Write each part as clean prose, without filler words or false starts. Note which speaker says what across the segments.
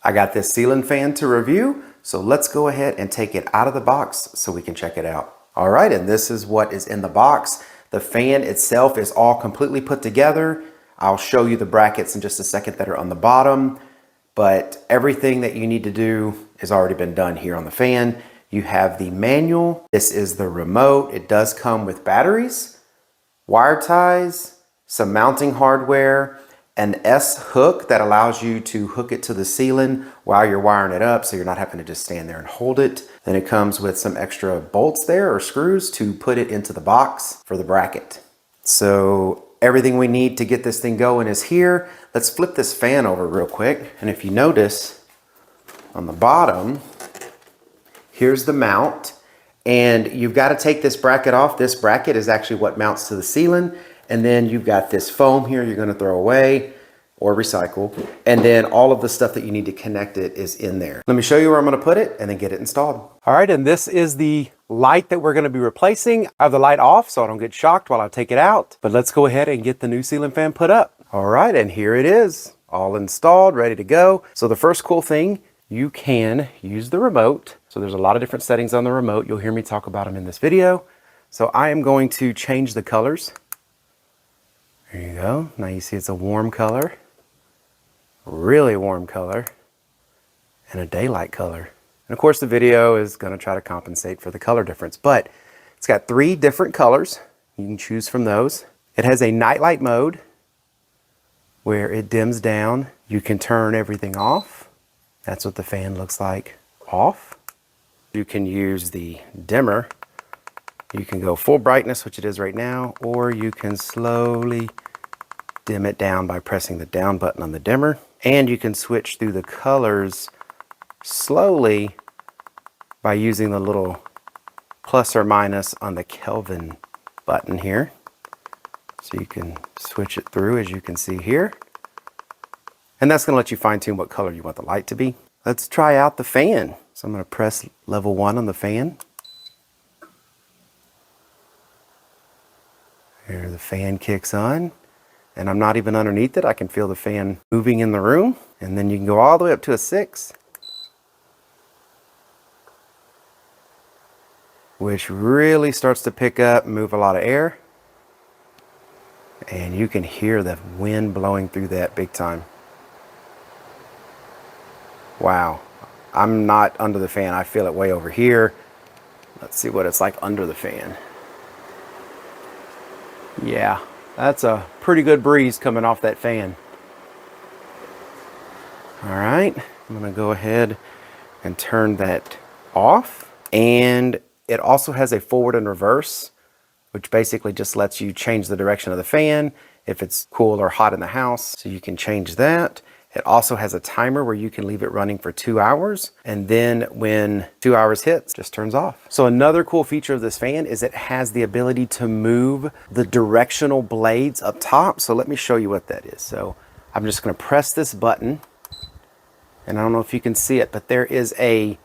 Speaker 1: I got this ceiling fan to review, so let's go ahead and take it out of the box so we can check it out. All right, and this is what is in the box. The fan itself is all completely put together. I'll show you the brackets in just a second that are on the bottom, but everything that you need to do has already been done here on the fan. You have the manual. This is the remote. It does come with batteries, wire ties, some mounting hardware, an S hook that allows you to hook it to the ceiling while you're wiring it up so you're not having to just stand there and hold it. Then it comes with some extra bolts there or screws to put it into the box for the bracket. So everything we need to get this thing going is here. Let's flip this fan over real quick. And if you notice on the bottom, here's the mount. And you've got to take this bracket off. This bracket is actually what mounts to the ceiling. And then you've got this foam here you're going to throw away or recycle. And then all of the stuff that you need to connect it is in there. Let me show you where I'm going to put it and then get it installed. All right, and this is the light that we're going to be replacing. I have the light off so I don't get shocked while I take it out. But let's go ahead and get the new ceiling fan put up. All right, and here it is, all installed, ready to go. So the first cool thing, you can use the remote. So there's a lot of different settings on the remote. You'll hear me talk about them in this video. So I am going to change the colors. There you go. Now you see it's a warm color, really warm color, and a daylight color. And of course the video is going to try to compensate for the color difference, but it's got 3 different colors. You can choose from those. It has a nightlight mode where it dims down. You can turn everything off. That's what the fan looks like off. You can use the dimmer. You can go full brightness, which it is right now, or you can slowly dim it down by pressing the down button on the dimmer. And you can switch through the colors slowly by using the little plus or minus on the Kelvin button here. So you can switch it through, as you can see here. And that's going to let you fine tune what color you want the light to be. Let's try out the fan. So I'm going to press level 1 on the fan. Here the fan kicks on, and I'm not even underneath it. I can feel the fan moving in the room, and then you can go all the way up to a 6, which really starts to pick up and move a lot of air, and you can hear the wind blowing through that big time. Wow, I'm not under the fan. I feel it way over here. Let's see what it's like under the fan. Yeah, that's a pretty good breeze coming off that fan. All right, I'm gonna go ahead and turn that off. And it also has a forward and reverse, which basically just lets you change the direction of the fan if it's cool or hot in the house. So you can change that. It also has a timer where you can leave it running for 2 hours. And then when 2 hours hits, it just turns off. So another cool feature of this fan is it has the ability to move the directional blades up top. So let me show you what that is. So I'm just gonna press this button, and I don't know if you can see it, but there is a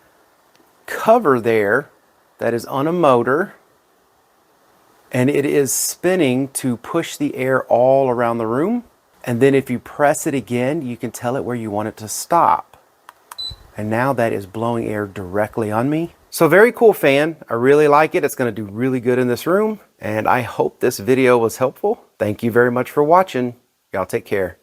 Speaker 1: cover there that is on a motor, and it is spinning to push the air all around the room. And then if you press it again, you can tell it where you want it to stop. And now that is blowing air directly on me. So very cool fan. I really like it. It's going to do really good in this room. And I hope this video was helpful. Thank you very much for watching. Y'all take care.